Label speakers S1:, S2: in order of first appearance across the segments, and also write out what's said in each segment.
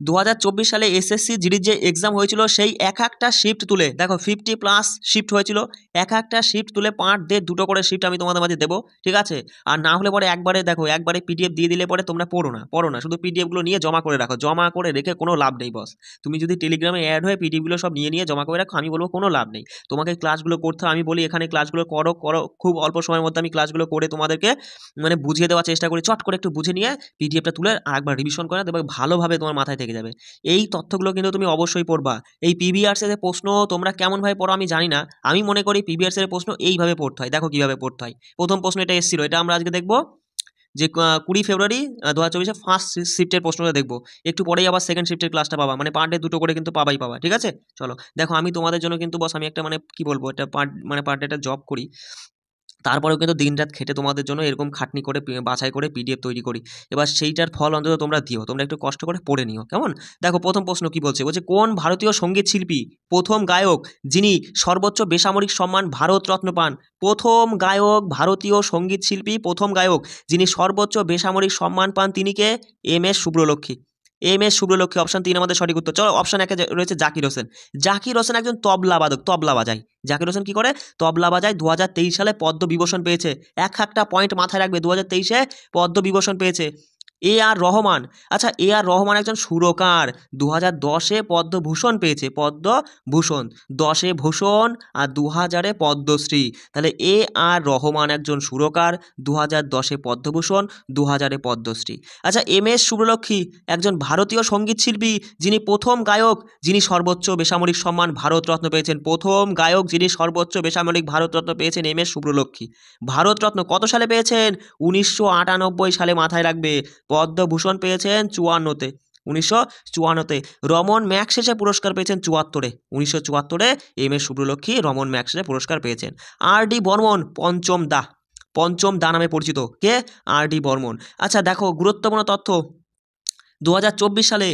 S1: 2024 সালে এসএসসি জিডির যে এক্সাম হয়েছিল সেই এক একটা শিফট তুলে দেখো 50+ শিফট হয়েছিল, এক একটা শিফট তুলে পার্ট দিয়ে 2টো করে শিফট আমি তোমাদের মাঝে দেবো, ঠিক আছে। আর না হলে পরে একবারে দেখো একবারে পিডিএফ দিয়ে দিলে পরে তোমরা পড়ো না, শুধু পিডিএফগুলো নিয়ে জমা করে রাখো, জমা করে রেখে কোনো লাভ নেই বস। তুমি যদি টেলিগ্রামে অ্যাড হয়ে পিডিএফগুলো সব নিয়ে জমা করে রাখো, আমি বলবো কোনো লাভ নেই। তোমাকে ক্লাসগুলো করতে হবে, আমি বলি এখানে ক্লাসগুলো করো, খুব অল্প সময়ের মধ্যে আমি ক্লাসগুলো করে তোমাদেরকে মানে বুঝিয়ে দেওয়ার চেষ্টা করি, চট করে একটু বুঝে নিয়ে পিডিএফটা তুলে আরেকবার রিভিশন করে দেবে, ভালোভাবে তোমার মাথায় থেকে যাবে। এই তথ্যগুলো কিন্তু তুমি অবশ্যই পড়বা। এই পিভিআরস এর প্রশ্ন তোমরা কেমনভাবে পড়ো আমি জানি না, আমি মনে করি পিভিআরস এর প্রশ্ন এইভাবে পড়তে হয়। দেখো কিভাবে পড়তে হয়। প্রথম প্রশ্ন এটা এসেছিল, এটা আমরা আজকে দেখবো যে 20 ফেব্রুয়ারি 2024 ফার্স্ট শিফটের প্রশ্নটা দেখবো। একটু পরেই আবার সেকেন্ড শিফটের ক্লাসটা পাবা, মানে পার ডে 2টো করে কিন্তু পাবা, ঠিক আছে। চলো দেখো, আমি তোমাদের জন্য কিন্তু বস আমি একটা মানে কি বলবো, এটা পার ডে একটা জব করি, তারপরেও কিন্তু দিনরাত খেটে তোমাদের জন্য এরকম খাটনি করে বাছাই করে পিডিএফ তৈরি করি। এবার সেইটার ফল অন্তত তোমরা দিও, তোমরা একটু কষ্ট করে পড়ে নিও, কেমন। দেখো প্রথম প্রশ্ন কি বলছে, কোন ভারতীয় সঙ্গীত শিল্পী প্রথম গায়ক যিনি সর্বোচ্চ বেসামরিক সম্মান ভারতরত্ন পান? প্রথম গায়ক, ভারতীয় সঙ্গীত শিল্পী প্রথম গায়ক যিনি সর্বোচ্চ বেসামরিক সম্মান পান তিনি কে? এম.এস. শুভ্রলক্ষ্মী। এম.এস. শুভ্রলক্ষ্মী, অপশন 3 আমাদের সঠিক উত্তর। চলো অপশন 1 রয়েছে জাকির হোসেন। জাকির হোসেন একজন তবলা বাদক, তবলা বাজায়। জাকির হোসেন কি করে? তবলা বাজায়। 2023 সালে পদ্মবিভূষণ পেয়েছে। একটা পয়েন্ট মাথায় রাখবে, 2023-এ পদ্মবিভূষণ পেয়েছে। আর রহমান, আচ্ছা আর রহমান একজন সুরকার, 2010-এ পদ্মভূষণ পেয়েছে, পদ্মভূষণ, 10-এ ভূষণ আর 2000-এ পদ্মশ্রী। তাহলে আর রহমান একজন সুরকার, 2010-এ পদ্মভূষণ, 2000-এ পদ্মশ্রী। আচ্ছা এম.এস. শুভ্রলক্ষ্মী একজন ভারতীয় সঙ্গীত শিল্পী যিনি প্রথম গায়ক যিনি সর্বোচ্চ বেসামরিক সম্মান ভারতরত্ন পেয়েছেন। প্রথম গায়ক যিনি সর্বোচ্চ বেসামরিক ভারতরত্ন পেয়েছেন এম.এস. শুভ্রলক্ষ্মী। ভারতরত্ন কত সালে পেয়েছেন? 1998 সালে, মাথায় রাখবে। পদ্মভূষণ পেয়েছেন 54-তে, 1954-তে। রমন ম্যাগসেসে পুরস্কার পেয়েছেন 74-এ, 1974-এ এম.এস. শুভ্রলক্ষ্মী রমন ম্যাগসেসে পুরস্কার পেয়েছেন। আর.ডি. বর্মন পঞ্চম দা নামে পরিচিত, কে? আর.ডি. বর্মন। আচ্ছা দেখো গুরুত্বপূর্ণ তথ্য, 2024 সালে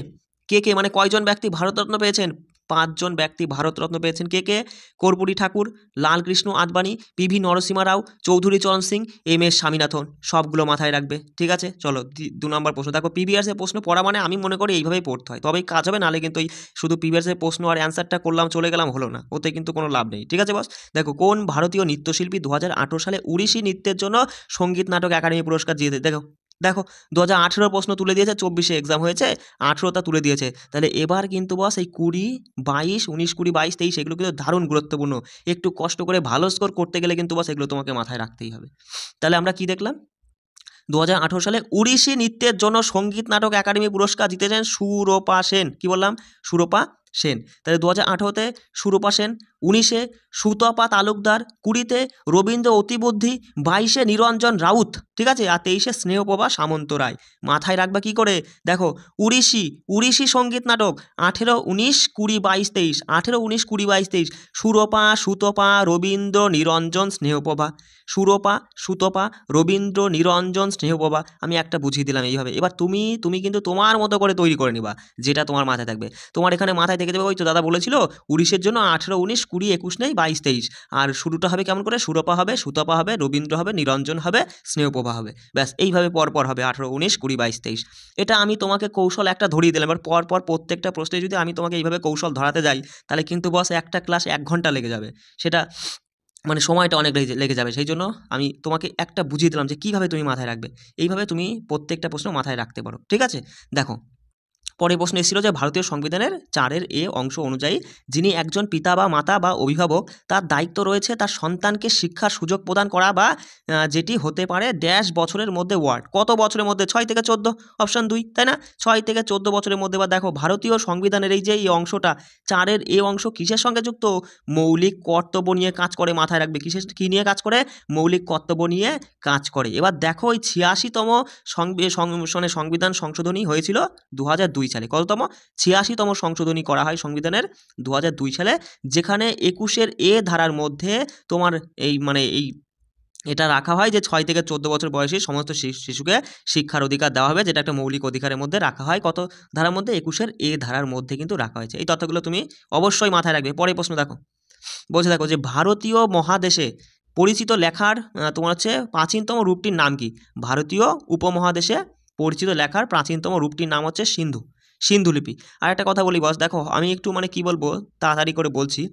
S1: কে মানে কয়জন ব্যক্তি ভারতরত্ন পেয়েছেন? 5 জন ব্যক্তি ভারতরত্ন পেয়েছেন। কে? কর্পূরী ঠাকুর, লালকৃষ্ণ আদবানি, পি.ভি. নরসিমা রাও, চৌধুরী চরণ সিং, এম.এস. স্বামীনাথন। সবগুলো মাথায় রাখবে, ঠিক আছে। চলো 2 নম্বর প্রশ্ন দেখো, পিভিআরস এর প্রশ্ন পড়া মানে আমি মনে করি এইভাবেই পড়তে হয়, তবেই কাজ হবে, নাহলে কিন্তু এই শুধু পিভিআরস এর প্রশ্ন আর অ্যান্সারটা করলাম চলে গেলাম হলো না, ওতে কিন্তু কোনো লাভ নেই, ঠিক আছে বস। দেখো কোন ভারতীয় নৃত্যশিল্পী 2018 সালে ওড়িশি নৃত্যের জন্য সঙ্গীত নাটক একাডেমি পুরস্কার জিতেছে? দেখো 2018 প্রশ্ন তুলে দিয়েছে, 24-এ এক্সাম হয়েছে, 18টা তুলে দিয়েছে। তাহলে এবার কিন্তু বস এই 20, 22, 19, 20, 22, 23 এগুলো কিন্তু দারুণ গুরুত্বপূর্ণ। একটু কষ্ট করে ভালো স্কোর করতে গেলে কিন্তু বস এগুলো তোমাকে মাথায় রাখতেই হবে। তাহলে আমরা কি দেখলাম, 2018 সালে ওড়িশি নৃত্যের জন্য সঙ্গীত নাটক একাডেমি পুরস্কার জিতেছেন সুরপা সেন। কি বললাম? সুরপা সেন। তাহলে 2018-তে সুরপা সেন, 19-এ সুতপা তালুকদার, 20-তে রবীন্দ্র অতিবুদ্ধি, 22-এ নিরঞ্জন রাউত, ঠিক আছে, আর 23-এ স্নেহপ্রভা সামন্ত রায়। মাথায় রাখবা কি করে? দেখো উড়িষ্যি সঙ্গীত নাটক 18, 19, 20, 22, 23, 18, 19, 20, 22, 23, সুরপা, সুতপা, রবীন্দ্র, নিরঞ্জন, স্নেহপ্রভা। সুরপা, সুতপা, রবীন্দ্র, নিরঞ্জন, স্নেহপ্রভা। আমি একটা বুঝিয়ে দিলাম এইভাবে। এবার তুমি কিন্তু তোমার মতো করে তৈরি করে নিবা, যেটা তোমার মাথায় থাকবে। তোমার এখানে মাথায় থেকে যাবে, ওই তো দাদা বলেছিল উড়িষ্যের জন্য 18, 19, 20, 21 নেই, 22, 23। আর শুরুটা হবে কেমন করে? সুরপা হবে, সুতপা হবে, রবীন্দ্র হবে, নিরঞ্জন হবে, স্নেহপ্রভা হবে। ব্যাস এইভাবে পরপর হবে 18, 19, 20, 22, 23। এটা আমি তোমাকে কৌশল একটা ধরিয়ে দিলাম। এবার পরপর প্রত্যেকটা প্রশ্নে যদি আমি তোমাকে এইভাবে কৌশল ধরাতে যাই, তাহলে কিন্তু বস একটা ক্লাস 1 ঘন্টা লেগে যাবে, সেটা মানে সময়টা অনেক লেগে যাবে। সেই জন্য আমি তোমাকে একটা বুঝিয়ে দিলাম যে কীভাবে তুমি মাথায় রাখবে। এইভাবে তুমি প্রত্যেকটা প্রশ্ন মাথায় রাখতে পারো, ঠিক আছে। দেখো পরের প্রশ্ন এসেছিল যে ভারতীয় সংবিধানের 4-এর এ অংশ অনুযায়ী যিনি একজন পিতা বা মাতা বা অভিভাবক, তার দায়িত্ব রয়েছে তার সন্তানকে শিক্ষার সুযোগ প্রদান করা, বা যেটি হতে পারে ড্যাশ বছরের মধ্যে ওয়ার্ড, কত বছরের মধ্যে? 6 থেকে 14, অপশন 2, তাই না? 6 থেকে 14 বছরের মধ্যে। বা দেখো ভারতীয় সংবিধানের এই যে এই অংশটা 4-এর এ অংশ কিসের সঙ্গে যুক্ত? মৌলিক কর্তব্য নিয়ে কাজ করে, মাথায় রাখবে। কি নিয়ে কাজ করে? মৌলিক কর্তব্য নিয়ে কাজ করে। এবার দেখো ওই 86তম সংবিধান সংশোধনী হয়েছিল 2002 সালে। কততম? 86তম সংশোধনী করা হয় সংবিধানের 2002 সালে, যেখানে 21-এর এ ধারার মধ্যে তোমার এই এটা রাখা হয় যে 6 থেকে 14 বছর বয়সী সমস্ত শিশুকে শিক্ষার অধিকার দেওয়া হবে, যেটা একটা মৌলিক অধিকারের মধ্যে রাখা হয়। কত ধারার মধ্যে? 21-এর এ ধারার মধ্যে কিন্তু রাখা হয়েছে। এই তথ্যগুলো তুমি অবশ্যই মাথায় রাখবে। পরের প্রশ্ন দেখো, বলছে দেখো যে ভারতীয় মহাদেশে পরিচিত লেখার তোমার হচ্ছে প্রাচীনতম রূপটির নাম কি? ভারতীয় উপমহাদেশে পরিচিত লেখার প্রাচীনতম রূপটির নাম হচ্ছে সিন্ধু। সিন্ধুলিপি। আর একটা কথা বলি বস, দেখো আমি একটু মানে কি বলবো, তাড়াতাড়ি করে বলছি।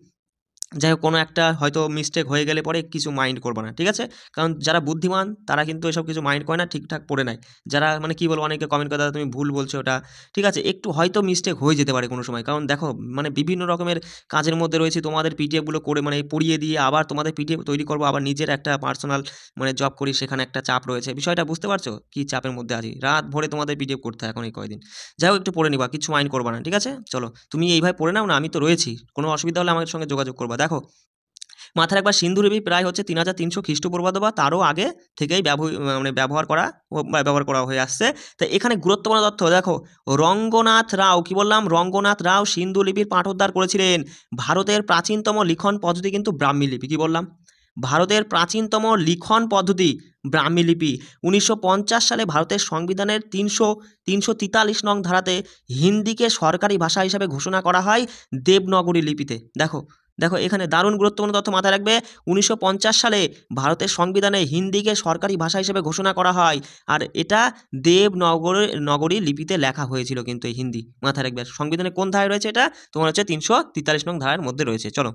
S1: যাই হোক, কোনো একটা হয়তো মিস্টেক হয়ে গেলে পরে কিছু মাইন্ড করবে না, ঠিক আছে? কারণ যারা বুদ্ধিমান তারা কিন্তু এসব কিছু মাইন্ড করে না, ঠিকঠাক পড়ে নেয়। যারা মানে কি বলবো, অনেকে কমেন্ট করে দাদা তুমি ভুল বলছো ওটা, ঠিক আছে? একটু হয়তো মিস্টেক হয়ে যেতে পারে কোনো সময়, কারণ দেখো মানে বিভিন্ন রকমের কাজের মধ্যে রয়েছে, তোমাদের পিডিএফগুলো করে মানে পড়িয়ে দিয়ে আবার তোমাদের পিডিএফ তৈরি করবো, আবার নিজের একটা পার্সোনাল মানে জব করি, সেখানে একটা চাপ রয়েছে। বিষয়টা বুঝতে পারছো কি চাপের মধ্যে আছি? রাত ভরে তোমাদের পিডিএফ করতে হয় এখন এই কয়দিন। যাই হোক, একটু পড়ে নিবা, কিছু মাইন্ড করবা না, ঠিক আছে? চলো তুমি এইভাবে পড়ে নাও না, আমি তো রয়েছি, কোনো অসুবিধা হলে আমাদের সঙ্গে যোগাযোগ করবা। দেখো মাথায় রাখবা, সিন্ধুলিপি প্রায় হচ্ছে 3300 খ্রিস্টপূর্বাব্দ বা তারও আগে থেকেই মানে ব্যবহার করা হয়ে আসছে। তো এখানে গুরুত্বপূর্ণ তথ্য দেখো, রঙ্গনাথ রাও, কি বললাম, রঙ্গনাথ রাও সিন্ধুলিপির পাঠোদ্ধার করেছিলেন। ভারতের প্রাচীনতম লিখন পদ্ধতি কিন্তু ব্রাহ্মী লিপি, কি বললাম, ভারতের প্রাচীনতম লিখন পদ্ধতি ব্রাহ্মী লিপি। 1950 সালে ভারতের সংবিধানের 343 নং ধারাতে হিন্দিকে সরকারি ভাষা হিসাবে ঘোষণা করা হয় দেবনাগরী লিপিতে। দেখো দেখো এখানে দারুণ গুরুত্বপূর্ণ তথ্য মাথায় রাখবে। 1950 সালে ভারতের সংবিধানে হিন্দিকে সরকারি ভাষা হিসেবে ঘোষণা করা হয়, আর এটা নগরী লিপিতে লেখা হয়েছিল কিন্তু এই হিন্দি। মাথায় রাখবে সংবিধানে কোন ধারায় রয়েছে, এটা তোমার হচ্ছে 343 নং ধারার মধ্যে রয়েছে। চলো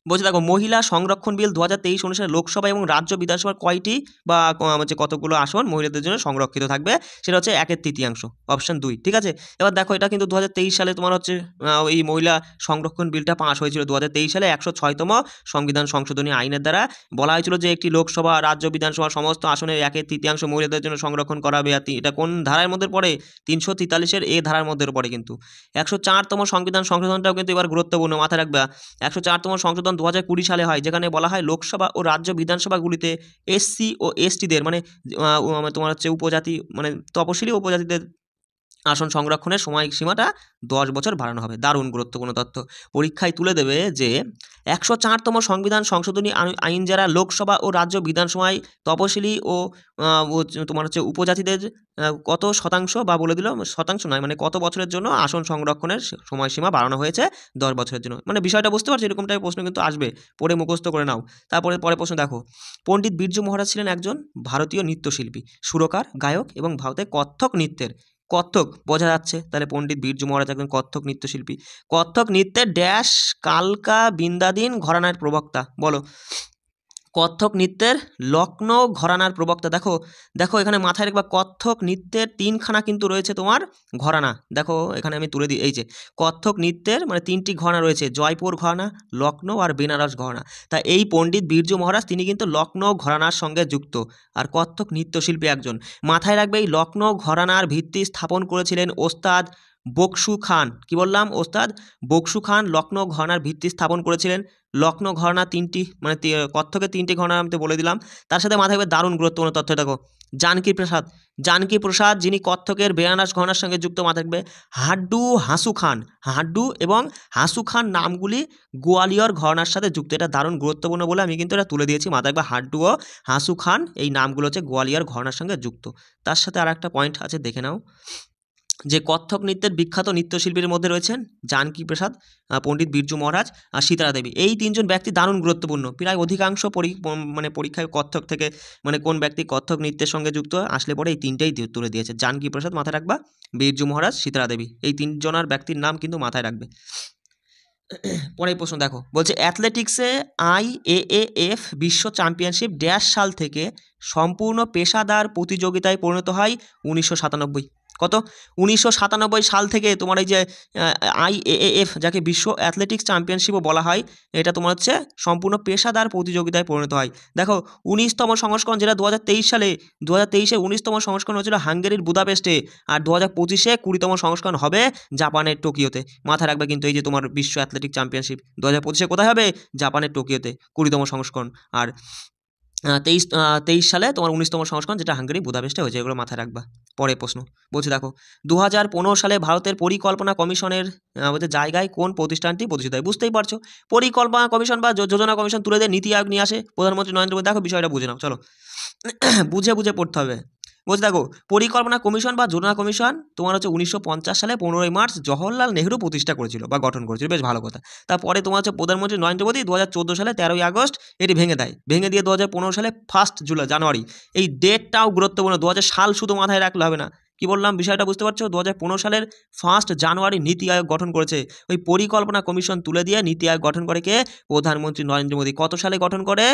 S1: বলছে দেখো, মহিলা সংরক্ষণ বিল 2023 অনুসারে লোকসভা এবং রাজ্য বিধানসভার কয়টি বা হচ্ছে কতগুলো আসন মহিলাদের জন্য সংরক্ষিত থাকবে, সেটা হচ্ছে 1/3, অপশন 2, ঠিক আছে? এবার দেখো এটা কিন্তু 2023 সালে তোমার হচ্ছে এই মহিলা সংরক্ষণ বিলটা পাস হয়েছিল 2023 সালে 106তম সংবিধান সংশোধনী আইনের দ্বারা। বলা হয়েছিল যে একটি লোকসভা রাজ্য বিধানসভার সমস্ত আসনের 1/3 মহিলাদের জন্য সংরক্ষণ করা হবে। এটা কোন ধারার মধ্যে পড়ে? 343-এর এ ধারার মধ্যে পড়ে কিন্তু। 104তম সংবিধান সংশোধনটাও কিন্তু এবার গুরুত্বপূর্ণ, মাথায় রাখবা। 104তম সংশোধন 2020 সালে হয়, যেখানে বলা হয় লোকসভা ও রাজ্য বিধানসভাগুলিতে এসসি ও এসটিদের মানে তোমার হচ্ছে উপজাতি মানে তপশিলি উপজাতিদের আসন সংরক্ষণের সময়সীমাটা 10 বছর বাড়ানো হবে। দারুণ গুরুত্বপূর্ণ তথ্য, পরীক্ষায় তুলে দেবে যে 104তম সংবিধান সংশোধনী আইন যারা লোকসভা ও রাজ্য বিধানসভায় তপশিলি ও তোমার হচ্ছে উপজাতিদের কত শতাংশ, বা বলে দিল শতাংশ নয় মানে কত বছরের জন্য আসন সংরক্ষণের সময়সীমা বাড়ানো হয়েছে 10 বছরের জন্য। মানে বিষয়টা বুঝতে পারছো, এরকম টাইপের প্রশ্ন কিন্তু আসবে, পড়ে মুখস্থ করে নাও। তারপরে পরের প্রশ্ন দেখো, পণ্ডিত বিরজু মহারাজ ছিলেন একজন ভারতীয় নৃত্যশিল্পী, সুরকার, গায়ক এবং ভারতের কত্থক বোঝা যাচ্ছে, তাহলে পণ্ডিত বিরজু মহারাজ একজন কত্থক নৃত্যশিল্পী। কত্থক নৃত্যের ড্যাশ কালকা বিন্দাদিন ঘরানার প্রবক্তা, বলো। কত্থক নৃত্যের লখনৌ ঘরানার প্রবক্তা। দেখো দেখো এখানে মাথায় রাখবা, কত্থক নৃত্যের 3খানা কিন্তু রয়েছে তোমার ঘরানা। দেখো এখানে আমি তুলে দিই, এই যে কত্থক নৃত্যের মানে 3টি ঘরানা রয়েছে, জয়পুর ঘরানা, লখনৌ আর বেনারস ঘরানা। তা এই পণ্ডিত বিরজু মহারাজ তিনি কিন্তু লখনৌ ঘরানার সঙ্গে যুক্ত, আর কত্থক নৃত্যশিল্পী একজন। মাথায় রাখবে এই লখনৌ ঘরানার ভিত্তি স্থাপন করেছিলেন ওস্তাদ বকশু খান, কি বললাম, ওস্তাদ বকশু খান লখনৌ ঘরানার ভিত্তি স্থাপন করেছিলেন। লখনৌ ঘরানা 3টি মানে কত্থকের 3টি ঘরানা আমি তো বলে দিলাম। তার সাথে মাথায় রাখবে দারুণ গুরুত্বপূর্ণ তথ্য, দেখো জানকী প্রসাদ যিনি কত্থকের বেনারস ঘরানার সঙ্গে যুক্ত। মাথায় রাখবে হাড্ডু এবং হাসু খান নামগুলি গোয়ালিয়র ঘরানার সাথে যুক্ত। এটা দারুণ গুরুত্বপূর্ণ বলে আমি কিন্তু এটা তুলে দিয়েছি। মাথায় রাখবে হাড্ডু ও হাসু খান এই নামগুলো হচ্ছে গোয়ালিয়র ঘরানার সঙ্গে যুক্ত। তার সাথে আর একটা পয়েন্ট আছে, দেখে নাও, যে কত্থক নৃত্যের বিখ্যাত নৃত্যশিল্পীর মধ্যে রয়েছেন জানকী প্রসাদ, পণ্ডিত বিরজু মহারাজ আর সীতারা দেবী। এই 3জন ব্যক্তি দারুণ গুরুত্বপূর্ণ, প্রায় অধিকাংশ মানে পরীক্ষায় কত্থক থেকে মানে কোন ব্যক্তি কত্থক নৃত্যের সঙ্গে যুক্ত আসলে পরে এই 3টেই তুলে দিয়েছে। জানকী প্রসাদ মাথায় রাখবা, বিরজু মহারাজ, সীতারা দেবী, এই 3জনার ব্যক্তির নাম কিন্তু মাথায় রাখবে। পরের প্রশ্ন দেখো, বলছে অ্যাথলেটিক্সে IAAF বিশ্ব চ্যাম্পিয়নশিপ ড্যাশ সাল থেকে সম্পূর্ণ পেশাদার প্রতিযোগিতায় পরিণত হয়? 1997। কত? 1997 সাল থেকে তোমার এই যে IAAF, যাকে বিশ্ব অ্যাথলেটিক্স চ্যাম্পিয়নশিপও বলা হয়, এটা তোমার হচ্ছে সম্পূর্ণ পেশাদার প্রতিযোগিতায় পরিণত হয়। দেখো 19তম সংস্করণ যেটা 2023 সালে, 2023-এ 19তম সংস্করণ হয়েছিল হাঙ্গেরির বুদাপেস্টে, আর 2025-এ 20তম সংস্করণ হবে জাপানের টোকিওতে। মাথায় রাখবে কিন্তু এই যে তোমার বিশ্ব অ্যাথলেটিক চ্যাম্পিয়নশিপ 2025-এ কোথায় হবে? জাপানের টোকিওতে 20তম সংস্করণ। আর 23 সালে তোমার 19তম সংস্করণ যেটা হাঙ্গেরি বুদাপেস্টে হয়েছে, এগুলো মাথায় রাখবা। পরের প্রশ্ন বলছে দেখো, 2015 সালে ভারতের পরিকল্পনা কমিশনের জায়গায় কোন প্রতিষ্ঠানটি প্রতিষ্ঠিত হয়? বুঝতেই পারছো, পরিকল্পনা কমিশন বা যোজনা কমিশন তুলে দিয়ে নীতি আয়োগ নিয়ে আসে প্রধানমন্ত্রী নরেন্দ্র মোদী। দেখো বিষয়টা বুঝে নাও, চলো বুঝে পড়তে হবে। বলছে দেখো, পরিকল্পনা কমিশন বা যোজনা কমিশন তোমার হচ্ছে 1950 সালে 15ই মার্চ জওহরলাল নেহরু প্রতিষ্ঠা করেছিল বা গঠন করেছিল, বেশ ভালো কথা। তারপরে তোমার হচ্ছে প্রধানমন্ত্রী নরেন্দ্র মোদী 2014 সালে 13ই আগস্ট এটি ভেঙে দিয়ে 2015 সালে 1 জানুয়ারি। এই ডেটটাও গুরুত্বপূর্ণ, 2000 সাল শুধু মাথায় রাখলে হবে না, কি বললাম বিষয়টা বুঝতে পারছো? 2015 সালের 1 জানুয়ারি নীতি আয়োগ গঠন করেছে। ওই পরিকল্পনা কমিশন তুলে দিয়ে নীতি আয়োগ গঠন করে কে? প্রধানমন্ত্রী নরেন্দ্র মোদী। কত সালে গঠন করে?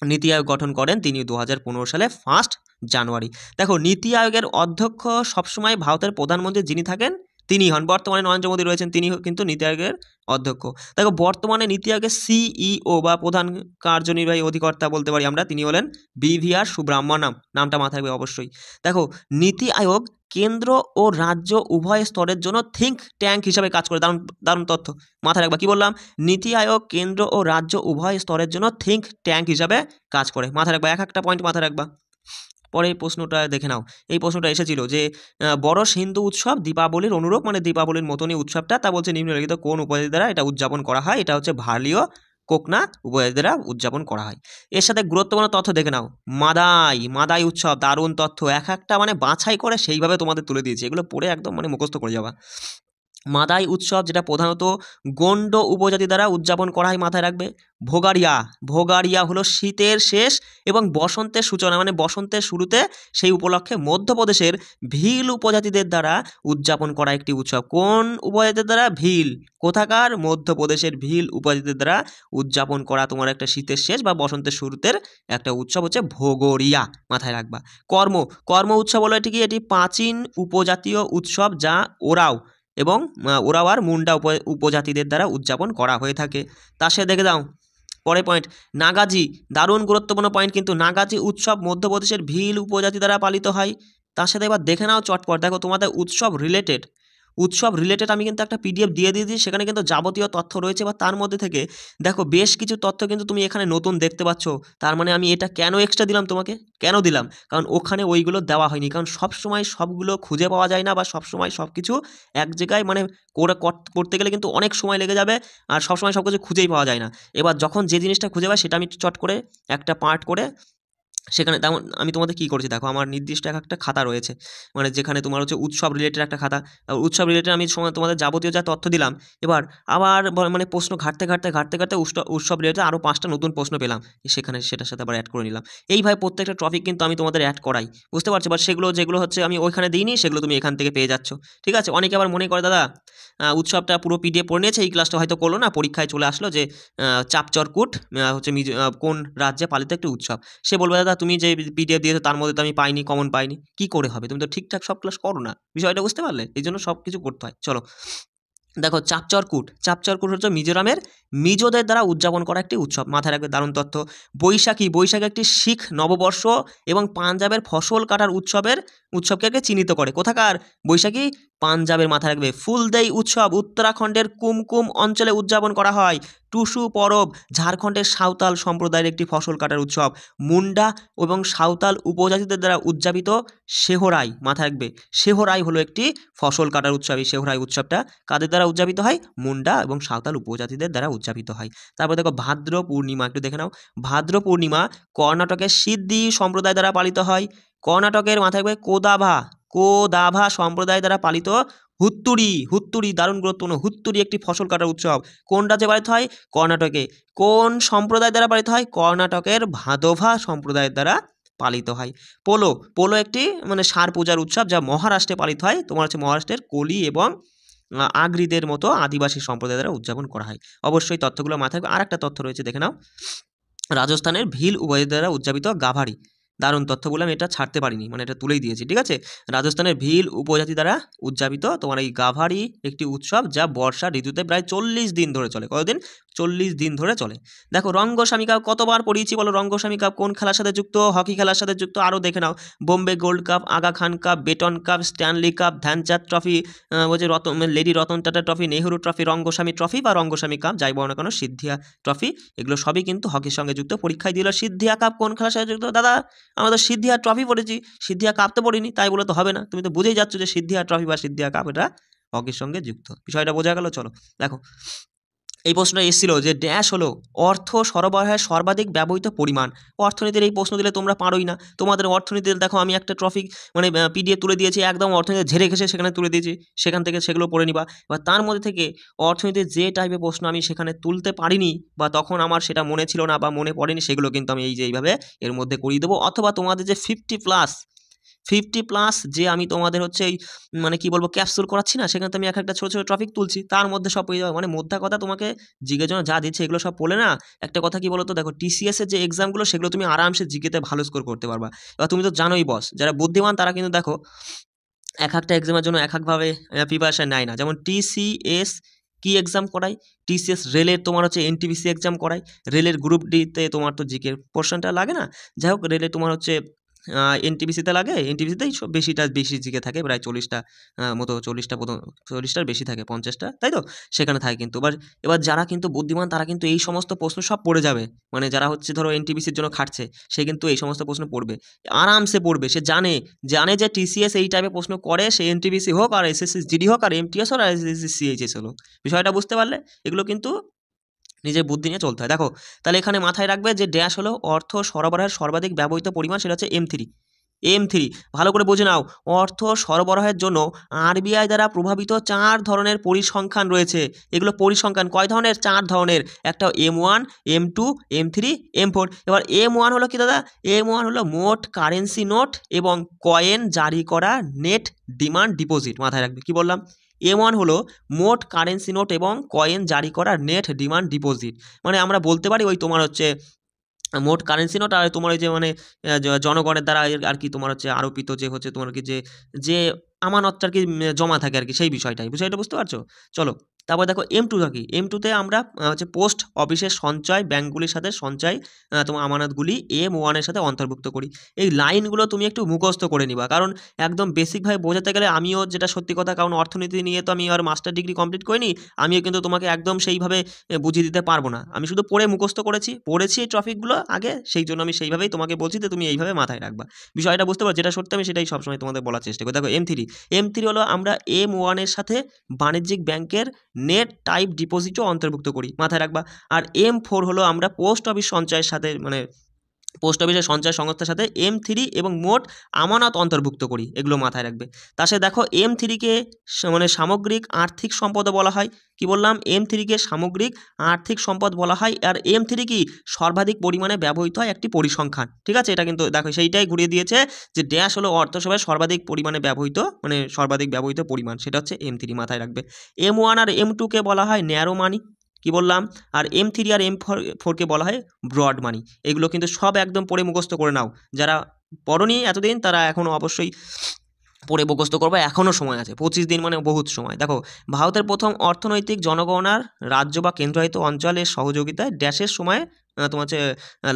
S1: নীতি আয়োগ গঠন করেন তিনি 2015 সালে 1 জানুয়ারি। দেখো নীতি আয়োগের অধ্যক্ষ সবসময় ভারতের প্রধানমন্ত্রী যিনি থাকেন তিনি হন। বর্তমানে নরেন্দ্র মোদী রয়েছেন, তিনি কিন্তু নীতি আয়োগের অধ্যক্ষ। দেখো বর্তমানে নীতি আয়োগের সিইও বা প্রধান কার্যনির্বাহী অধিকর্তা বলতে পারি আমরা, তিনি হলেন বিভিআর সুব্রহ্মণ্যম। নামটা মাথায় রাখবে অবশ্যই। দেখো নীতি আয়োগ কেন্দ্র ও রাজ্য উভয় স্তরের জন্য থিঙ্ক ট্যাঙ্ক হিসাবে কাজ করে। দারুণ দারুণ তথ্য মাথায় রাখবা। কি বললাম? নীতি আয়োগ কেন্দ্র ও রাজ্য উভয় স্তরের জন্য থিঙ্ক ট্যাঙ্ক হিসাবে কাজ করে। মাথায় রাখবা, এক একটা পয়েন্ট মাথায় রাখবা। পরে এই প্রশ্নটা দেখে নাও। এই প্রশ্নটা এসেছিল যে বড় হিন্দু উৎসব দীপাবলির অনুরূপ, মানে দীপাবলির মতনই উৎসবটা, তা বলছে নিম্নলিখিত কোন উপাধি দ্বারা এটা উদযাপন করা হয়? এটা হচ্ছে ভার্লিয় কোকনা উপাধি দ্বারা উদযাপন করা হয়। এর সাথে গুরুত্বপূর্ণ তথ্য দেখে নাও। মাদাই উৎসব, দারুণ তথ্য, এক একটা মানে বাছাই করে সেইভাবে তোমাদের তুলে দিয়েছি, এগুলো পড়ে একদম মানে মুখস্থ করে যাবা। মাদাই উৎসব যেটা প্রধানত গোন্ড উপজাতি দ্বারা উদযাপন করা হয়, মাথায় রাখবে। ভোগাড়িয়া হলো শীতের শেষ এবং বসন্তের সূচনা, মানে বসন্তের শুরুতে, সেই উপলক্ষে মধ্যপ্রদেশের ভিল উপজাতিদের দ্বারা উদযাপন করা একটি উৎসব। কোন উপজাতিদের দ্বারা? ভিল। কোথাকার? মধ্যপ্রদেশের ভিল উপজাতিদের দ্বারা উদযাপন করা তোমার একটা শীতের শেষ বা বসন্তের শুরুতের একটা উৎসব হচ্ছে ভোগড়িয়া, মাথায় রাখবা। কর্ম উৎসব হলো এটি প্রাচীন উপজাতীয় উৎসব যা ওরাও আর মুন্ডা উপজাতিদের দ্বারা উদযাপন করা হয়ে থাকে। তার সাথে দেখে দাও পরে পয়েন্ট, নাগাজি, দারুণ গুরুত্বপূর্ণ পয়েন্ট কিন্তু। নাগাজি উৎসব মধ্যপ্রদেশের ভিল উপজাতি দ্বারা পালিত হয়। তার সাথে এবার দেখে নাও চটপট। দেখো তোমাদের উৎসব রিলেটেড আমি কিন্তু একটা পিডিএফ দিয়ে দিয়েছি, সেখানে কিন্তু যাবতীয় তথ্য রয়েছে, বা তার মধ্যে থেকে দেখো বেশ কিছু তথ্য কিন্তু তুমি এখানে নতুন দেখতে পাচ্ছ। তার মানে আমি এটা কেন এক্সট্রা দিলাম তোমাকে? কেন দিলাম? কারণ ওখানে ওইগুলো দেওয়া হয়নি, কারণ সবসময় সবগুলো খুঁজে পাওয়া যায় না, বা সবসময় সব কিছু এক জায়গায় মানে করতে গেলে কিন্তু অনেক সময় লেগে যাবে, আর সবসময় সব কিছু খুঁজেই পাওয়া যায় না। এবার যখন যে জিনিসটা খুঁজে পাই সেটা আমি চট করে একটা পার্ট করে সেখানে, তেমন আমি তোমাদের কী করছি দেখো, আমার নির্দিষ্ট একটা খাতা রয়েছে, মানে যেখানে তোমার হচ্ছে উৎসব রিলেটেড একটা খাতা। উৎসব রিলেটেড আমি তোমাদের যাবতীয় যা তথ্য দিলাম, এবার আবার মানে প্রশ্ন ঘাটতে উৎসব রিলেটেড আরও 5টা নতুন প্রশ্ন পেলাম, সেখানে সেটার সাথে আবার অ্যাড করে নিলাম। এইভাবে প্রত্যেকটা টপিক কিন্তু আমি তোমাদের অ্যাড করাই, বুঝতে পারছো? বা সেগুলো যেগুলো হচ্ছে আমি ওইখানে দিইনি, সেগুলো তুমি এখান থেকে পেয়ে যাচ্ছ। ঠিক আছে? অনেকে আবার মনে করে দাদা উৎসবটা পুরো পিডিএফ পড়ে নিয়েছে, এই ক্লাসটা হয়তো করলো না, পরীক্ষায় চলে আসলো যে চাপচরকুট হচ্ছে কোন রাজ্যে পালিত একটি উৎসব। সে বলবে দাদা তুমি যে পিডিএফ দিয়েছো তার মধ্যে তো আমি পাইনি, কমন পাইনি। কি করে হবে? তুমি তো ঠিকঠাক সব ক্লাস করো না, বিষয়টা বুঝতে পারলে? এই জন্য সব কিছু করতে হয়। চলো দেখো, চাপচরকুট হচ্ছে মিজোরামের মিজোদের দ্বারা উদযাপন করা একটি উৎসব, মাথায় রাখবে, দারুণ তথ্য। বৈশাখী একটি শিখ নববর্ষ এবং পাঞ্জাবের ফসল কাটার উৎসবকে চিহ্নিত করে। কোথাকার? বৈশাখী পাঞ্জাবের, মাথায় রাখবে। ফুলদেই উৎসব উত্তরাখণ্ডের কুমকুম অঞ্চলে উদযাপন করা হয়। টুসু পরব ঝাড়খণ্ডের সাঁওতাল সম্প্রদায়ের একটি ফসল কাটার উৎসব। মুন্ডা এবং সাঁওতাল উপজাতিদের দ্বারা উদযাপিত সেহরাই, মাথায় রাখবে, সেহরাই হলো একটি ফসল কাটার উৎসব। এই সেহরাই উৎসবটা কাদের দ্বারা উদযাপিত হয়? মুন্ডা এবং সাঁওতাল উপজাতিদের দ্বারা উদযাপিত হয়। তারপর দেখো ভাদ্র পূর্ণিমা, একটু দেখে নাও। ভাদ্র পূর্ণিমা কর্ণাটকের সিদ্ধি সম্প্রদায় দ্বারা পালিত হয়। কর্ণাটকের, মাথায় রাখবে, কোদাভা সম্প্রদায় দ্বারা পালিত হুত্তুরি, দারুণ গুরুত্বপূর্ণ। হুত্তুরি একটি ফসল কাটার উৎসব। কোন রাজ্যে পালিত হয়? কর্ণাটকে। কোন সম্প্রদায় দ্বারা পালিত হয়? কর্ণাটকের ভাদোভা সম্প্রদায়ের দ্বারা পালিত হয়। পোলো একটি মানে ষাঁড় পূজার উৎসব, যা মহারাষ্ট্রে পালিত হয়। তোমার হচ্ছে মহারাষ্ট্রের কোলি এবং আগ্রিদের মতো আদিবাসী সম্প্রদায় দ্বারা উদযাপন করা হয়। অবশ্যই তথ্যগুলো মাথায়। আর একটা তথ্য রয়েছে, দেখে নাও। রাজস্থানের ভিল উপজাতি দ্বারা উদযাপিত গাভারি, দারুণ তথ্য বললাম, এটা ছাড়তে পারিনি, মানে এটা তুলেই দিয়েছি। ঠিক আছে? রাজস্থানের ভিল উপজাতি দ্বারা উদযাপিত তোমার এই গাভারি একটি উৎসব, যা বর্ষা ঋতুতে প্রায় 40 দিন ধরে চলে। কতদিন? 40 দিন ধরে চলে। দেখো রঙ্গস্বামী কাপ কতবার পড়িয়েছি বলো? রঙ্গস্বামী কাপ কোন খেলার সাথে যুক্ত? হকি খেলার সাথে যুক্ত। আরও দেখে নাও, Bombay gold cup, Aga Khan cup, Beighton cup, Stanley cup, Dhyan Chand trophy, বলছে lady Ratan Tata trophy, Nehru trophy, Rangaswamy trophy বা রঙ্গস্বামী কাপ, যাই বলো না কেন, সিদ্ধিয়া ট্রফি, এগুলো সবই কিন্তু হকির সঙ্গে যুক্ত। পরীক্ষায় দিল সিদ্ধিয়া কাপ কোন খেলার সাথে যুক্ত? দাদা আমরা তো সিদ্ধিয়া ট্রফি পড়েছি, সিদ্ধিয়া কাপ তো পড়িনি, তাই বলে তো হবে না। তুমি তো বুঝেই যাচ্ছ যে সিদ্ধিয়া ট্রফি বা সিদ্ধিয়া কাপ এটা হকির সঙ্গে যুক্ত। বিষয়টা বোঝা গেল? চলো দেখো, এই প্রশ্নটা এসেছিল যে ড্যাশ হলো অর্থ সরবরাহের সর্বাধিক ব্যবহৃত পরিমাণ। অর্থনীতির এই প্রশ্ন দিলে তোমরা পারোই না। তোমাদের অর্থনীতির দেখো আমি একটা ট্রফিক মানে পিডিএফ তুলে দিয়েছি, একদম অর্থনীতি ঝেড়ে ঘেসে সেখানে তুলে দিয়েছি, সেখান থেকে সেগুলো পড়ে নিবা। এবার তার মধ্যে থেকে অর্থনীতির যে টাইপের প্রশ্ন আমি সেখানে তুলতে পারিনি, বা তখন আমার সেটা মনে ছিল না বা মনে পড়েনি, সেগুলো কিন্তু আমি এই যে এইভাবে এর মধ্যে করিয়ে দেবো। অথবা তোমাদের যে 50+ যে আমি তোমাদের হচ্ছে এই মানে কি বলবো ক্যাপসুল করাচ্ছি না, সেখানে তো আমি একটা ছোট ছোট টপিক তুলছি, তার মধ্যে সব পেয়ে যাবে। মানে মোদ্দা কথা তোমাকে জিকের জন্য যা দিচ্ছে এগুলো সব পড়লে না, একটা কথা কি বলতো, দেখো টিসিএস এর যে এক্সামগুলো সেগুলো তুমি আরামসে জিকেতে ভালো স্কোর করতে পারবা। এবার তুমি তো জানোই বস, যারা বুদ্ধিমান তারা কিন্তু দেখো এক একটা এক্সামের জন্য এক একভাবে প্রিপারেশন নেয় না। যেমন টিসিএস কি এক্সাম করায়, টিসিএস রেলের তোমার হচ্ছে এনটিপিসি এক্সাম করায়, রেলের গ্রুপ ডিতে তোমার তো জিকের পোর্শনটা লাগে না। যাই হোক, রেলে তোমার হচ্ছে এনটিপিসিতে লাগে, এনটিপিসিতেই বেশি জিকে থাকে, প্রায় 40টা মতো, 40টার বেশি থাকে, 50টা, তাই তো সেখানে থাকে কিন্তু। এবার যারা কিন্তু বুদ্ধিমান তারা কিন্তু এই সমস্ত প্রশ্ন সব পড়ে যাবে। মানে যারা হচ্ছে ধরো এনটিপিসির জন্য খাটছে সে কিন্তু এই সমস্ত প্রশ্ন পড়বে, আরামসে পড়বে। সে জানে যে টিসিএস এই টাইপের প্রশ্ন করে, সে এনটিপিসি হোক আর এসএসসি জিডি হোক আর এমটিএস হোক আর এসএসসি সিএইচএস হলো। বিষয়টা বুঝতে পারলে? এগুলো কিন্তু নিজের বুদ্ধি নিয়ে চলতে হয়। দেখো তাহলে এখানে মাথায় রাখবে যে ড্যাশ হলো অর্থ সরবরাহের সর্বাধিক ব্যবহৃত পরিমাণ, সেটা হচ্ছে M3। ভালো করে বুঝে নাও, অর্থ সরবরাহের জন্য আরবিআই দ্বারা প্রভাবিত 4 ধরনের পরিসংখ্যান রয়েছে। এগুলো পরিসংখ্যান কয় ধরনের? 4 ধরনের। একটা M1, M2, M3, M4। এবার M1 হলো কি দাদা? M1 হলো মোট কারেন্সি নোট এবং কয়েন জারি করা নেট ডিমান্ড ডিপোজিট। মাথায় রাখবে কি বললাম? M1 হলো মোট কারেন্সি নোট এবং কয়েন জারি করা নেট ডিমান্ড ডিপোজিট। মানে আমরা বলতে পারি ওই তোমার হচ্ছে মোট কারেন্সি নোট আর তোমার ওই যে মানে জনগণের দ্বারা আর কি তোমার হচ্ছে আরোপিত যে হচ্ছে তোমার কি যে আমানতটা আর কি জমা থাকে আর কি, সেই বিষয়টা বুঝতে পারছো? চলো তারপর দেখো M2 থাকি। M2তে আমরা হচ্ছে পোস্ট অফিসের সঞ্চয় ব্যাঙ্কগুলির সাথে সঞ্চয় তোমার আমানতগুলি M1 এর সাথে অন্তর্ভুক্ত করি। এই লাইনগুলো তুমি একটু মুখস্থ করে নিবা, কারণ একদম বেসিকভাবে বোঝাতে গেলে আমিও যেটা সত্যি কথা, কারণ অর্থনীতি নিয়ে তো আমি আর মাস্টার ডিগ্রি কমপ্লিট করিনি, আমিও কিন্তু তোমাকে একদম সেইভাবে বুঝিয়ে দিতে পারবো না। আমি শুধু পড়ে মুখস্থ পড়েছি এই টপিকগুলো আগে, সেই জন্য আমি সেইভাবেই তোমাকে বলছি যে তুমি এইভাবে মাথায় রাখবা। বিষয়টা বুঝতে পারো? যেটা সত্যি আমি সেটাই সবসময় তোমাদের বলার চেষ্টা করি। দেখো M3 হলো আমরা M1 এর সাথে বাণিজ্যিক ব্যাংকের নেট টাইপ ডিপোজিটও অন্তর্ভুক্ত করি, মাথায় রাখবা। আর M4 হলো আমরা পোস্ট অফিস সঞ্চয়ের সাথে মানে পোস্ট অফিসের সঞ্চয় সংস্থার সাথে M3 এবং মোট আমানত অন্তর্ভুক্ত করি, এগুলো মাথায় রাখবে। তার সাথে দেখো M3কে মানে সামগ্রিক আর্থিক সম্পদও বলা হয়। কি বললাম? M3কে সামগ্রিক আর্থিক সম্পদ বলা হয়। আর M3 কি সর্বাধিক পরিমাণে ব্যবহৃত হয় একটি পরিসংখ্যান, ঠিক আছে? এটা কিন্তু দেখো সেইটাই ঘুরিয়ে দিয়েছে যে ড্যাশ হলো অর্থসেবায় সর্বাধিক পরিমাণে ব্যবহৃত, মানে সর্বাধিক ব্যবহৃত পরিমাণ, সেটা হচ্ছে M3, মাথায় রাখবে। M1 আর M2কে বলা হয় ন্যারো মানি, কি বললাম? আর M3 আর M4কে বলা হয় ব্রড মানি। এগুলো কিন্তু সব একদম পড়ে মুখস্থ করে নাও। যারা পড়োনি এতদিন তারা এখনও অবশ্যই পড়ে মুখস্থ করবে, এখনও সময় আছে, 25 দিন মানে বহুত সময়। দেখো ভারতের প্রথম অর্থনৈতিক জনগণনার রাজ্য বা কেন্দ্রায়িত অঞ্চলের সহযোগিতায় ড্যাশের সময় তোমার হচ্ছে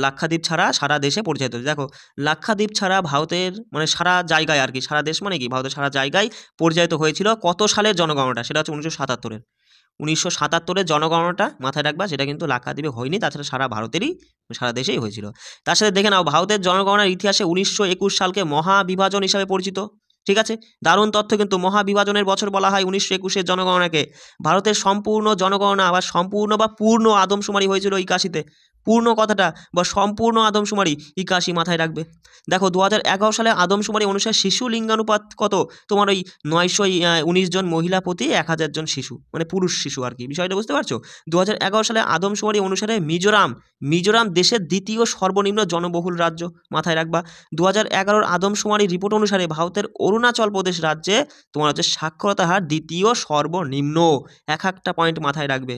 S1: লাক্ষাদ্বীপ ছাড়া সারা দেশে পরিচালিত। দেখো লাক্ষাদ্বীপ ছাড়া ভারতের মানে সারা জায়গায় আর কি, সারা দেশ মানে কি ভারতের সারা জায়গায় পরিচালিত হয়েছিল কত সালের জনগণনাটা? সেটা হচ্ছে 1977-এর। 1977-এর জনগণনাটা মাথায় রাখবা, সেটা কিন্তু লাক্ষাদ্বীপে হয়নি, তাছাড়া সারা ভারতেরই সারা দেশেই হয়েছিল। তার সাথে দেখে নাও ভারতের জনগণনার ইতিহাসে 1921 সালকে মহাবিভাজন হিসাবে পরিচিত, ঠিক আছে? দারুণ তথ্য কিন্তু, মহাবিভাজনের বছর বলা হয় 1921-এর জনগণনাকে। ভারতের সম্পূর্ণ জনগণনা বা সম্পূর্ণ বা পূর্ণ আদমশুমারি হয়েছিল 81-তে। পূর্ণ কথাটা বা সম্পূর্ণ আদমশুমারি 81, মাথায় রাখবে। দেখো 2011 সালে আদমশুমারি অনুসারে শিশু লিঙ্গানুপাত কত? তোমার ওই 919 জন মহিলা প্রতি 1000 জন শিশু, মানে পুরুষ শিশু আর কি। বিষয়টা বুঝতে পারছো? 2011 সালে আদমশুমারি অনুসারে মিজোরাম দেশের দ্বিতীয় সর্বনিম্ন জনবহুল রাজ্য, মাথায় রাখবা। 2011 আদমশুমারি রিপোর্ট অনুসারে ভারতের অরুণাচল প্রদেশ রাজ্যে তোমার হচ্ছে সাক্ষরতা হার দ্বিতীয় সর্বনিম্ন। একটা পয়েন্ট মাথায় রাখবে।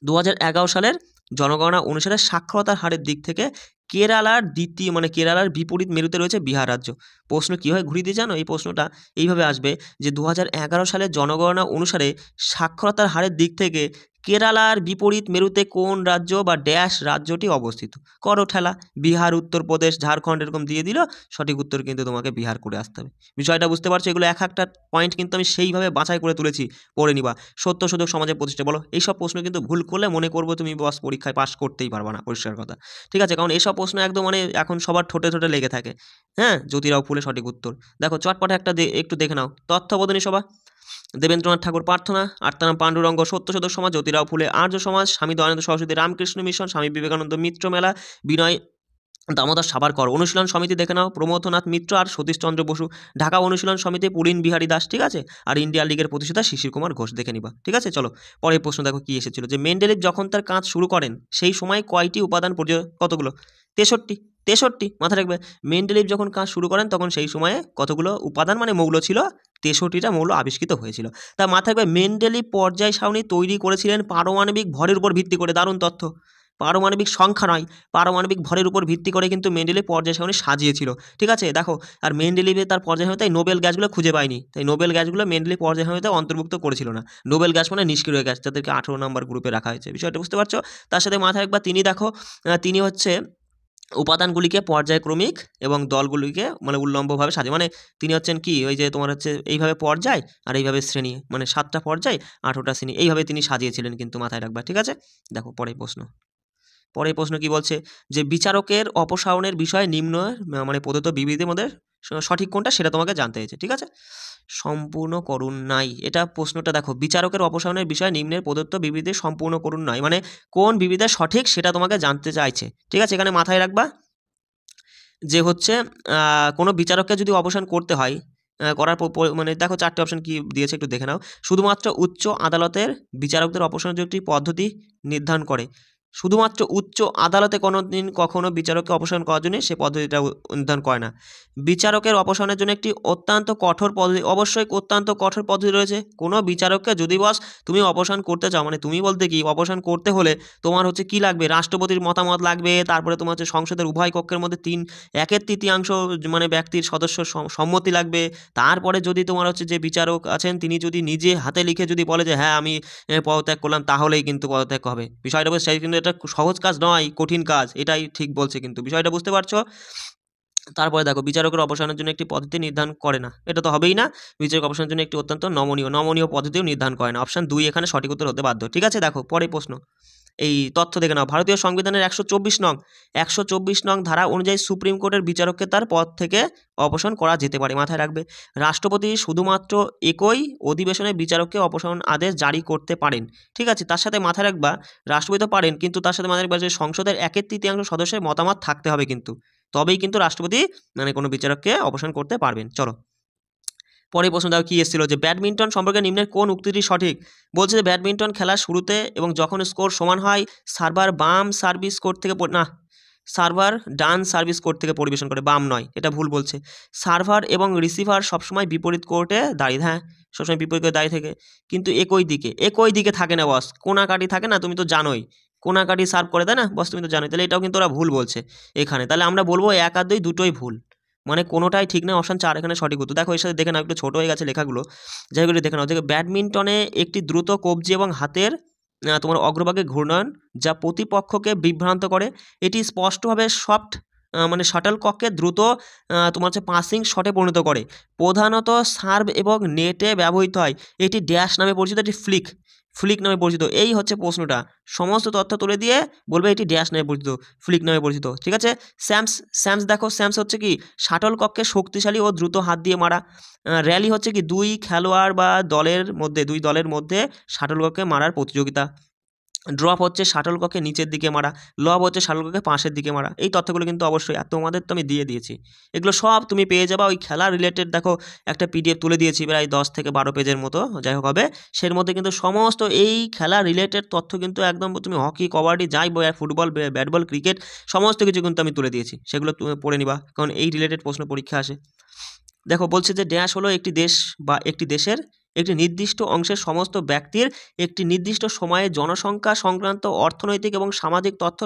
S1: 2011 সালের জনগণনা অনুসারে সাক্ষরতার হারের দিক থেকে কেরালার দ্বিতীয়, মানে কেরালার বিপরীত মেরুতে রয়েছে বিহার রাজ্য। প্রশ্ন কীভাবে ঘুরিয়ে দিয়ে জানো? এই প্রশ্নটা এইভাবে আসবে যে 2011 সালের জনগণনা অনুসারে সাক্ষরতার হারের দিক থেকে কেরালার বিপরীত মেরুতে কোন রাজ্য বা ড্যাশ রাজ্যটি অবস্থিত? করো ঠেলা, বিহার, উত্তরপ্রদেশ, ঝাড়খণ্ড এরকম দিয়ে দিল, সঠিক উত্তর কিন্তু তোমাকে বিহার করে আসতে হবে। বিষয়টা বুঝতে পারছো? এগুলো একটা পয়েন্ট কিন্তু আমি সেইভাবে বাছাই করে তুলেছি, পড়ে নিবা। সত্যশোধক সমাজের প্রতিষ্ঠা বলো, এইসব প্রশ্ন কিন্তু ভুল করলে মনে করবো তুমি বস পরীক্ষায় পাস করতেই পারবা না, পরিষ্কার কথা, ঠিক আছে? কারণ এইসব প্রশ্ন একদম মানে এখন সবার ঠোঁটে ঠোঁটে লেগে থাকে। হ্যাঁ, জ্যোতিরাও ফুলে সঠিক উত্তর। দেখো চটপটে একটা একটু দেখে নাও। তত্ত্ববোধিনী সভা, দেবেন্দ্রনাথ ঠাকুর প্রার্থনা, আত্মারাম পাণ্ডুরঙ্গ সত্যশোধক সমাজ, জ্যোতিরাও ফুলে আর্য সমাজ, স্বামী দয়ানন্দ সরস্বতী রামকৃষ্ণ মিশন, স্বামী বিবেকানন্দ মিত্র মেলা, বিনয় দামোদর সাভারকর অনুশীলন সমিতি দেখে নাও, প্রমথনাথ মিত্র আর সতীশচন্দ্র বসু। ঢাকা অনুশীলন সমিতি পুলিন বিহারী দাস, ঠিক আছে? আর ইন্ডিয়া লিগের প্রতিষ্ঠাতা শিশির কুমার ঘোষ, দেখে নিবা, ঠিক আছে? চলো পরের প্রশ্ন দেখো কি এসেছিল, যে মেন্ডেলিভ যখন তার কাজ শুরু করেন সেই সময় কয়টি উপাদান কতগুলো? 63। 63, মাথায় রাখবে। মেন্ডেলিভ যখন কাজ শুরু করেন তখন সেই সময়ে কতগুলো উপাদান মানে মৌল ছিল, 63টা মৌল আবিষ্কৃত হয়েছিল। তা মাথায় রাখবে মেন্ডেলিভ পর্যায় সারণী তৈরি করেছিলেন পারমাণবিক ভরের উপর ভিত্তি করে। দারুণ তথ্য, পারমাণবিক সংখ্যা নয়, পারমাণবিক ভরের উপর ভিত্তি করে কিন্তু মেন্ডেলিভ পর্যায় সারণী সাজিয়েছিল, ঠিক আছে। দেখো, আর মেন্ডেলিভে তার পর্যায় সারণীতে নোবেল গ্যাসগুলো খুঁজে পায়নি, তাই নোবেল গ্যাসগুলো মেন্ডেলিভ পর্যায় সারণীতে অন্তর্ভুক্ত করেছিল না। নোবেল গ্যাস মানে নিষ্ক্রিয় গ্যাস, তাদেরকে 18 নম্বর গ্রুপে রাখা হয়েছে। বিষয়টা বুঝতে পারছো? তার সাথে মাথায় রাখবা তিনি দেখো তিনি হচ্ছে উপাদানগুলিকে পর্যায়ক্রমিক এবং দলগুলিকে মানে উল্লম্বভাবে সাজে, মানে তিনি হচ্ছেন কি ওই যে তোমার হচ্ছে এইভাবে পর্যায় আর এইভাবে শ্রেণী, মানে 7টা পর্যায় 18টা শ্রেণী, এইভাবে তিনি সাজিয়েছিলেন কিন্তু, মাথায় রাখবা, ঠিক আছে। দেখো পরের প্রশ্ন কি বলছে, যে বিচারকের অপসারণের বিষয়ে নিম্ন মানে প্রদত্ত বিবৃতির মধ্যে সঠিক কোনটা সেটা তোমাকে জানতে হয়েছে, ঠিক আছে। সম্পূর্ণ করুন নাই, এটা প্রশ্নটা দেখো, বিচারকের অপসারণের বিষয়ে নিম্নের প্রদত্ত বিবৃতি সম্পূর্ণ করুন নাই, মানে কোন বিবৃতি সঠিক সেটা তোমাকে জানতে চাইছে, ঠিক আছে। এখানে মাথায় রাখবা যে হচ্ছে কোনো বিচারককে যদি অবসান করতে হয় করার মানে দেখো 4টে অপশন কি দিয়েছে একটু দেখে নাও। শুধুমাত্র উচ্চ আদালতের বিচারকদের অপসারণের একটি পদ্ধতি নির্ধারণ করে, শুধুমাত্র উচ্চ আদালতে কখনো বিচারককে অপসারণ করার জন্য সে পদ্ধতিটা নির্ধারণ করে না। বিচারকের অপসারণের জন্য একটি অত্যন্ত কঠোর পদ্ধতি, অবশ্যই অত্যন্ত কঠোর পদ্ধতি রয়েছে। কোনো বিচারককে যদি বস তুমি অপসারণ করতে চাও, মানে তুমি বলতে কি অপসারণ করতে হলে তোমার হচ্ছে কি লাগবে, রাষ্ট্রপতির মতামত লাগবে, তারপরে তোমার হচ্ছে সংসদের উভয় কক্ষের মধ্যে 1/3 মানে ব্যক্তির সদস্য সম্মতি লাগবে। তারপরে যদি তোমার হচ্ছে যে বিচারক আছেন তিনি যদি নিজে হাতে লিখে যদি বলে যে হ্যাঁ আমি পদত্যাগ করলাম, তাহলেই কিন্তু পদত্যাগ হবে। বিষয়টা বলছে সেই কিন্তু এটা সহজ কাজ নয়, কঠিন কাজ, এটাই ঠিক বলছে কিন্তু, বিষয়টা বুঝতে পারছো। তারপরে দেখো, বিচারকের অপসারণের জন্য একটি পদ্ধতি নির্ধারণ করে না, এটা তো হবেই না। বিচারক অপসারণের জন্য একটি অত্যন্ত নমনীয় পদ্ধতিও নির্ধারণ করে না। অপশন 2 এখানে সঠিক উত্তর হতে বাধ্য, ঠিক আছে। দেখো পরের প্রশ্ন, এই তথ্য দেখে নাও। ভারতীয় সংবিধানের 124 নং ধারা অনুযায়ী সুপ্রিম কোর্টের বিচারককে তার পদ থেকে অপসারণ করা যেতে পারে। মাথায় রাখবে, রাষ্ট্রপতি শুধুমাত্র একই অধিবেশনে বিচারককে অপসারণ আদেশ জারি করতে পারেন, ঠিক আছে। তার সাথে মাথায় রাখবা রাষ্ট্রপতি তো পারেন, কিন্তু তার সাথে মাথায় রাখবা যে সংসদের 1/3 সদস্যের মতামত থাকতে হবে কিন্তু, তবেই কিন্তু রাষ্ট্রপতি মানে কোনো বিচারককে অপসারণ করতে পারবেন। চলো পরের প্রশ্ন দেখো কি এসেছিল, যে ব্যাডমিন্টন সম্পর্কে নিম্নের কোন উক্তিটি সঠিক। বলছে যে ব্যাডমিন্টন খেলার শুরুতে এবং যখন স্কোর সমান হয় সার্ভার বাম সার্ভিস কোর্ট থেকে না, সার্ভার ডান সার্ভিস কোর্ট থেকে পরিবেশন করে, বাম নয়, এটা ভুল বলছে। সার্ভার এবং রিসিভার সবসময় বিপরীত কোর্টে দাঁড়িয়ে, হ্যাঁ সবসময় বিপরীত কোর্টে দাঁড়িয়ে থাকে, কিন্তু একই দিকে থাকে না বস, কোনাকাটি থাকে না, তুমি তো জানোই কোনাকাটি সার্ভ করে, তাই না বস, তুমি তো জানোই। তাহলে এটাও কিন্তু ওরা ভুল বলছে এখানে, তাহলে আমরা বলবো 1 আর 2 দুটোই ভুল, মানে কোনোটাই ঠিক না। অপশন 4 এখানে সঠিক উত্তর। দেখো এর সাথে দেখে নাও, একটু ছোটো হয়ে গেছে লেখাগুলো, যাই হোক দেখে নাও। যে ব্যাডমিন্টনে একটি দ্রুত কবজি এবং হাতের তোমার অগ্রভাগে ঘূর্ণয়ন যা প্রতিপক্ষকে বিভ্রান্ত করে, এটি স্পষ্টভাবে সফট মানে শাটলককে দ্রুত তোমার হচ্ছে পাসিং শটে পরিণত করে, প্রধানত সার্ভ এবং নেটে ব্যবহৃত হয়, এটি ড্যাশ নামে পরিচিত, এটি ফ্লিক নামে পরিচিত। এই হচ্ছে প্রশ্নটা, সমস্ত তথ্য তুলে দিয়ে বলবে এটি ড্যাশ নামে পরিচিত, ফ্লিক নামে পরিচিত, ঠিক আছে। স্যামস দেখো, স্যামস হচ্ছে কি শাটলককে শক্তিশালী ও দ্রুত হাত দিয়ে মারা। র্যালি হচ্ছে কি দুই খেলোয়াড় বা দুই দলের মধ্যে শাটলককে মারার প্রতিযোগিতা। ড্রপ হচ্ছে শাটলককে নিচের দিকে মারা। লব হচ্ছে শাটলককে পাশের দিকে মারা। এই তথ্যগুলো কিন্তু অবশ্যই, আর তোমাদের তো আমি দিয়ে দিয়েছি, এগুলো সব তুমি পেয়ে যাবা ওই খেলা রিলেটেড। দেখো একটা PDF তুলে দিয়েছি প্রায় 10 থেকে 12 পেজের মতো, যাই হোক হবে, সের মধ্যে কিন্তু সমস্ত এই খেলা রিলেটেড তথ্য কিন্তু একদম তুমি হকি কবাডি যাই ফুটবল ব্যাটবল ক্রিকেট সমস্ত কিছু কিন্তু আমি তুলে দিয়েছি, সেগুলো তুমি পড়ে নিবা, কারণ এই রিলেটেড প্রশ্ন পরীক্ষা আসে। দেখো বলছে যে ড্যাশ হলো একটি দেশ বা একটি দেশের একটি নির্দিষ্ট অংশের সমস্ত ব্যক্তির একটি নির্দিষ্ট সময়ে জনসংখ্যা সংক্রান্ত অর্থনৈতিক এবং সামাজিক তথ্য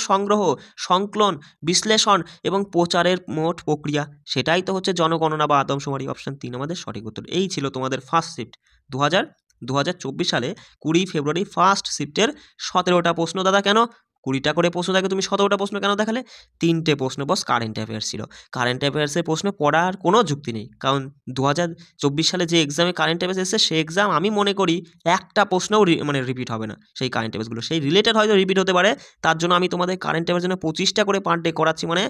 S1: সংগ্রহ সংকলন বিশ্লেষণ এবং প্রচারের মোট প্রক্রিয়া, সেটাই তো হচ্ছে জনগণনা বা আদমশুমারি। অপশন 3 আমাদের সঠিক উত্তর। এই ছিল তোমাদের ফার্স্ট শিফট 2024 সালে 20 ফেব্রুয়ারি ফার্স্ট শিফটের 17টা প্রশ্ন। দাদা কেন 20টা করে প্রশ্ন থাকে, তুমি 17টা প্রশ্ন কেন দেখালে? 3টে প্রশ্ন বস কারেন্ট অ্যাফেয়ার্স ছিল। কারেন্ট অ্যাফেয়ার্সের প্রশ্ন পড়ার কোনো যুক্তি নেই, কারণ 2024 সালে যে এক্সামে কারেন্ট অ্যাফেয়ার্স এসেছে সেই এক্সাম আমি মনে করি একটা প্রশ্নও মানে রিপিট হবে না। সেই কারেন্ট অ্যাফেয়ার্সগুলো সেই রিলেটেড হয়তো রিপিট হতে পারে, তার জন্য আমি তোমাদের কারেন্ট অ্যাফেয়ার্স জন্য 25টা করে পার ডে করাচ্ছি, মানে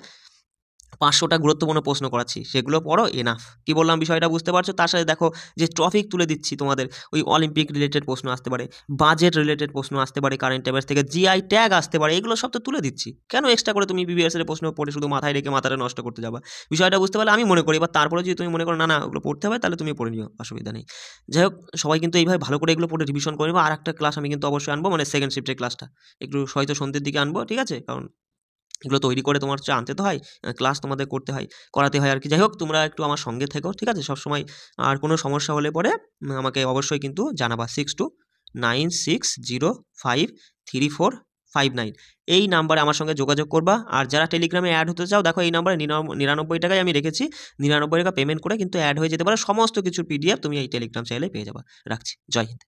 S1: 500টা গুরুত্বপূর্ণ প্রশ্ন করাচ্ছি, সেগুলো পড়ো এনাফ। কি বললাম বিষয়টা বুঝতে পারছো? তার সাথে দেখো যে টপিক তুলে দিচ্ছি তোমাদের, ওই অলিম্পিক রিলেটেড প্রশ্ন আসতে পারে, বাজেট রিলেটেড প্রশ্ন আসতে পারে, কারেন্ট অ্যাফেয়ার্স থেকে GI ট্যাগ আসতে পারে, এগুলো সব তো তুলে দিচ্ছি। কেন এক্সট্রা করে তুমি BBS এর প্রশ্ন পড়ে শুধু মাথায় রেখে মাথাটা নষ্ট করতে যাবা? বিষয়টা বুঝতে পারলে আমি মনে করি। এবার তারপরে যদি তুমি মনে করো না ওগুলো পড়তে হবে, তাহলে তুমি পড়ে নিও, অসুবিধা নেই। যাই হোক সবাই কিন্তু এইভাবে ভালো করে এগুলো পড়ে রিভিশন করে নেবো। আর একটা ক্লাস আমি কিন্তু অবশ্যই আনবো, মানে সেকেন্ড শিফটের ক্লাসটা একটু হয়তো সন্ধ্যের দিকে আনবো, ঠিক আছে, কারণ এগুলো তৈরি করে তোমার হচ্ছে আনতে তো হয়, ক্লাস তোমাদের করতে হয়, করাতে হয় আর কি। যাই হোক, তোমরা একটু আমার সঙ্গে থেকো, ঠিক আছে, সবসময়। আর কোনো সমস্যা হলে পরে আমাকে অবশ্যই কিন্তু জানাবা। 6296053459 এই নাম্বারে আমার সঙ্গে যোগাযোগ করবা। আর যারা টেলিগ্রামে অ্যাড হতে চাও, দেখো এই নাম্বারে 99 টাকায় আমি রেখেছি, 99 টাকা পেমেন্ট করে কিন্তু অ্যাড হয়ে যেতে পারে। সমস্ত কিছুর PDF তুমি এই টেলিগ্রাম চ্যানেলে পেয়ে যাবা। রাখছি, জয় হিন্দ।